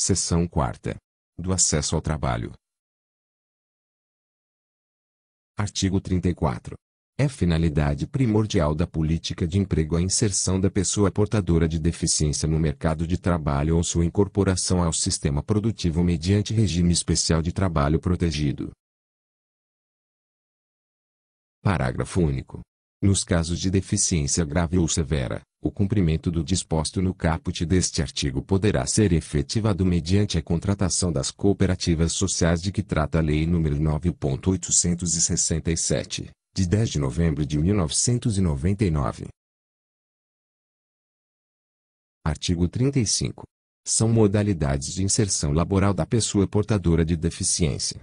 Seção 4ª. Do acesso ao trabalho. Artigo 34. É finalidade primordial da política de emprego a inserção da pessoa portadora de deficiência no mercado de trabalho ou sua incorporação ao sistema produtivo mediante regime especial de trabalho protegido. Parágrafo único. Nos casos de deficiência grave ou severa, o cumprimento do disposto no caput deste artigo poderá ser efetivado mediante a contratação das cooperativas sociais de que trata a Lei nº 9.867, de 10 de novembro de 1999. Artigo 35. São modalidades de inserção laboral da pessoa portadora de deficiência.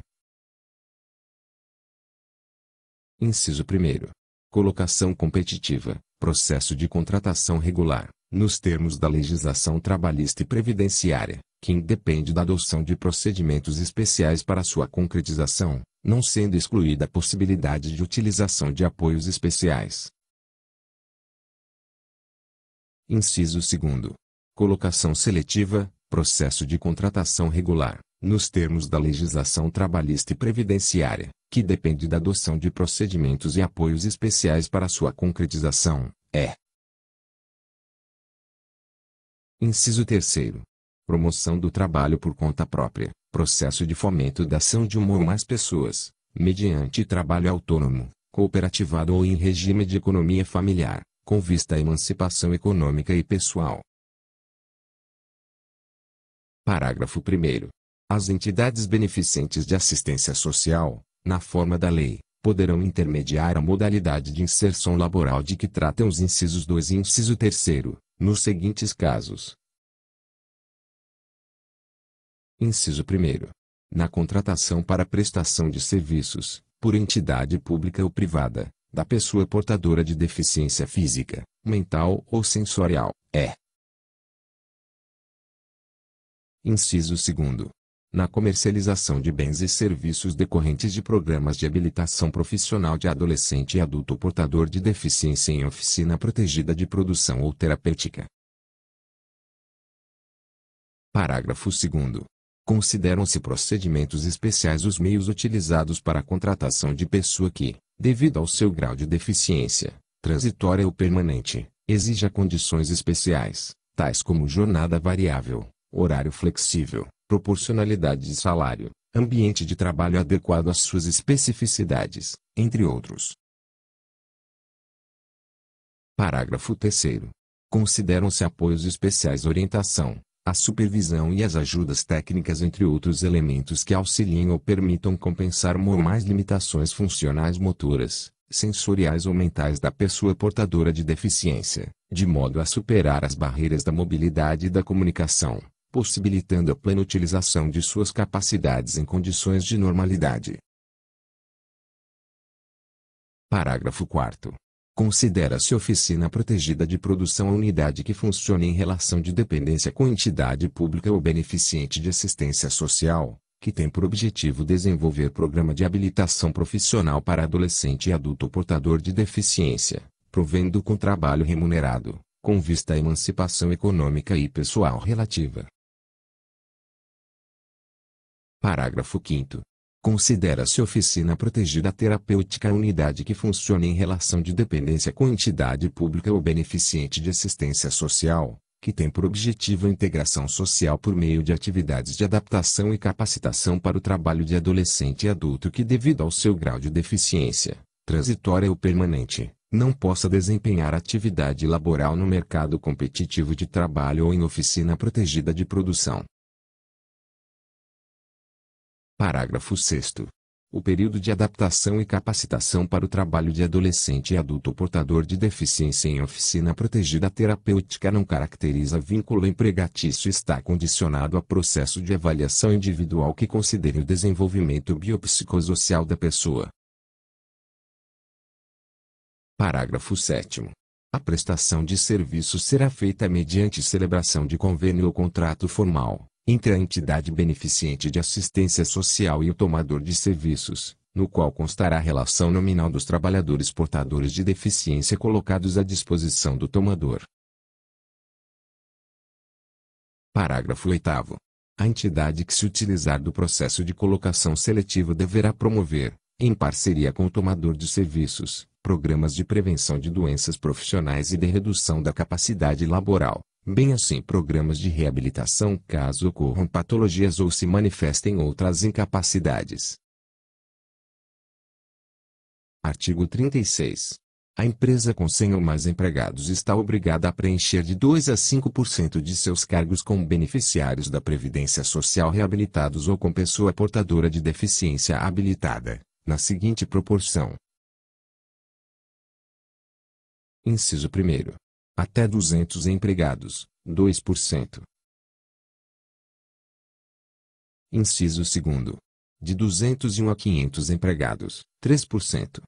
Inciso 1º. Colocação competitiva, processo de contratação regular, nos termos da legislação trabalhista e previdenciária, que independe da adoção de procedimentos especiais para sua concretização, não sendo excluída a possibilidade de utilização de apoios especiais. Inciso 2º. Colocação seletiva, processo de contratação regular, nos termos da legislação trabalhista e previdenciária, que depende da adoção de procedimentos e apoios especiais para sua concretização, Inciso 3º. Promoção do trabalho por conta própria, processo de fomento da ação de uma ou mais pessoas, mediante trabalho autônomo, cooperativado ou em regime de economia familiar, com vista à emancipação econômica e pessoal. Parágrafo 1º. As entidades beneficentes de assistência social, na forma da lei, poderão intermediar a modalidade de inserção laboral de que tratam os incisos 2 e inciso 3º, nos seguintes casos. Inciso 1º. Na contratação para prestação de serviços, por entidade pública ou privada, da pessoa portadora de deficiência física, mental ou sensorial, Inciso 2º. Na comercialização de bens e serviços decorrentes de programas de habilitação profissional de adolescente e adulto portador de deficiência em oficina protegida de produção ou terapêutica. Parágrafo 2º. Consideram-se procedimentos especiais os meios utilizados para a contratação de pessoa que, devido ao seu grau de deficiência, transitória ou permanente, exija condições especiais, tais como jornada variável, horário flexível, proporcionalidade de salário, ambiente de trabalho adequado às suas especificidades, entre outros. Parágrafo 3º. Consideram-se apoios especiais orientação, a supervisão e as ajudas técnicas entre outros elementos que auxiliem ou permitam compensar uma ou mais limitações funcionais motoras, sensoriais ou mentais da pessoa portadora de deficiência, de modo a superar as barreiras da mobilidade e da comunicação, possibilitando a plena utilização de suas capacidades em condições de normalidade. Parágrafo 4º. Considera-se oficina protegida de produção a unidade que funcione em relação de dependência com entidade pública ou beneficiente de assistência social, que tem por objetivo desenvolver programa de habilitação profissional para adolescente e adulto portador de deficiência, provendo com trabalho remunerado, com vista à emancipação econômica e pessoal relativa. Parágrafo 5º. Considera-se oficina protegida terapêutica a unidade que funcione em relação de dependência com entidade pública ou beneficiente de assistência social, que tem por objetivo a integração social por meio de atividades de adaptação e capacitação para o trabalho de adolescente e adulto que, devido ao seu grau de deficiência, transitória ou permanente, não possa desempenhar atividade laboral no mercado competitivo de trabalho ou em oficina protegida de produção. Parágrafo 6º. O período de adaptação e capacitação para o trabalho de adolescente e adulto portador de deficiência em oficina protegida terapêutica não caracteriza vínculo empregatício e está condicionado a processo de avaliação individual que considere o desenvolvimento biopsicossocial da pessoa. Parágrafo 7º. A prestação de serviços será feita mediante celebração de convênio ou contrato formal entre a entidade beneficiente de assistência social e o tomador de serviços, no qual constará a relação nominal dos trabalhadores portadores de deficiência colocados à disposição do tomador. Parágrafo 8º. A entidade que se utilizar do processo de colocação seletiva deverá promover, em parceria com o tomador de serviços, programas de prevenção de doenças profissionais e de redução da capacidade laboral, bem assim programas de reabilitação caso ocorram patologias ou se manifestem outras incapacidades. Artigo 36. A empresa com 100 ou mais empregados está obrigada a preencher de 2 a 5% de seus cargos com beneficiários da Previdência Social reabilitados ou com pessoa portadora de deficiência habilitada, na seguinte proporção. Inciso 1º. Até 200 empregados, 2%. Inciso 2º. De 201 a 500 empregados, 3%.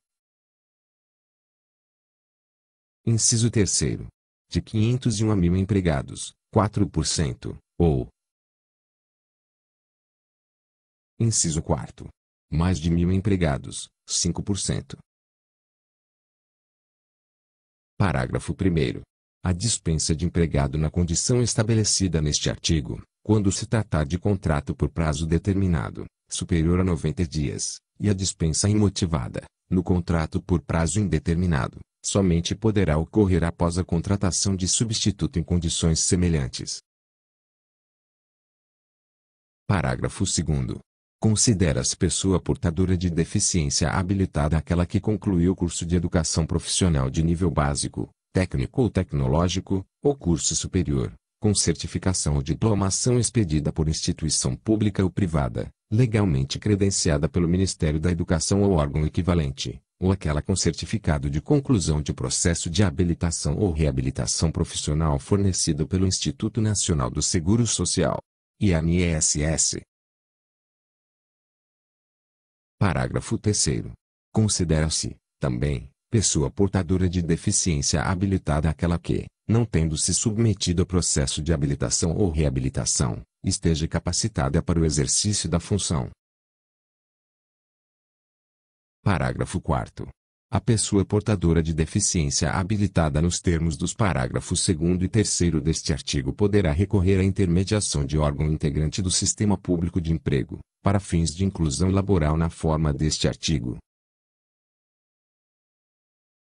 Inciso 3º. De 501 a 1.000 empregados, 4%, ou. Inciso 4º. Mais de 1.000 empregados, 5%. Parágrafo 1º. A dispensa de empregado na condição estabelecida neste artigo, quando se tratar de contrato por prazo determinado, superior a 90 dias, e a dispensa imotivada, no contrato por prazo indeterminado, somente poderá ocorrer após a contratação de substituto em condições semelhantes. Parágrafo 2º. Considera-se pessoa portadora de deficiência habilitada aquela que concluiu o curso de educação profissional de nível básico, técnico ou tecnológico, ou curso superior, com certificação ou diplomação expedida por instituição pública ou privada, legalmente credenciada pelo Ministério da Educação ou órgão equivalente, ou aquela com certificado de conclusão de processo de habilitação ou reabilitação profissional fornecido pelo Instituto Nacional do Seguro Social, INSS. Parágrafo 3º. Considera-se, também, pessoa portadora de deficiência habilitada aquela que, não tendo se submetido a processo de habilitação ou reabilitação, esteja capacitada para o exercício da função. Parágrafo 4º. A pessoa portadora de deficiência habilitada nos termos dos parágrafos 2º e 3º deste artigo poderá recorrer à intermediação de órgão integrante do Sistema Público de Emprego, para fins de inclusão laboral na forma deste artigo.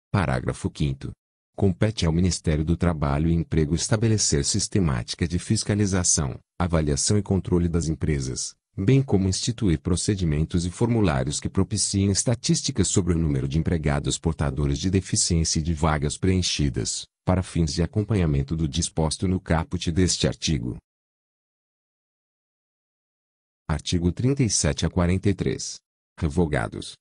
Parágrafo 5º. Compete ao Ministério do Trabalho e Emprego estabelecer sistemática de fiscalização, avaliação e controle das empresas, bem como instituir procedimentos e formulários que propiciem estatísticas sobre o número de empregados portadores de deficiência e de vagas preenchidas, para fins de acompanhamento do disposto no caput deste artigo. Artigo 37 a 43. Revogados.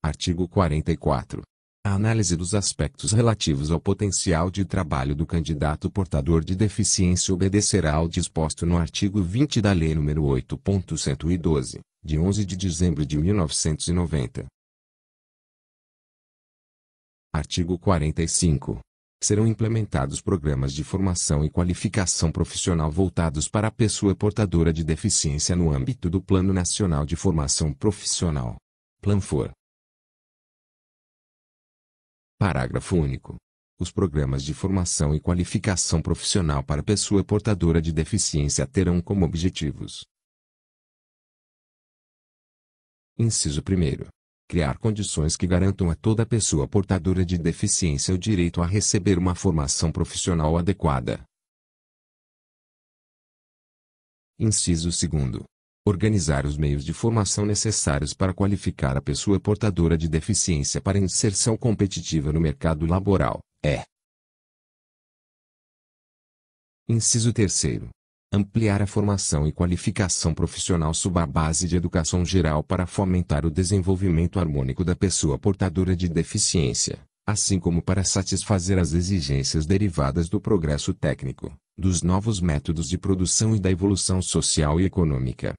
Artigo 44. A análise dos aspectos relativos ao potencial de trabalho do candidato portador de deficiência obedecerá ao disposto no artigo 20 da Lei nº 8.112, de 11 de dezembro de 1990. Artigo 45. Serão implementados programas de formação e qualificação profissional voltados para a pessoa portadora de deficiência no âmbito do Plano Nacional de Formação Profissional, Planfor. Parágrafo único. Os programas de formação e qualificação profissional para pessoa portadora de deficiência terão como objetivos: Inciso 1º. Criar condições que garantam a toda pessoa portadora de deficiência o direito a receber uma formação profissional adequada. Inciso 2º. Organizar os meios de formação necessários para qualificar a pessoa portadora de deficiência para inserção competitiva no mercado laboral, Inciso 3º. Ampliar a formação e qualificação profissional sob a base de educação geral para fomentar o desenvolvimento harmônico da pessoa portadora de deficiência, assim como para satisfazer as exigências derivadas do progresso técnico, dos novos métodos de produção e da evolução social e econômica.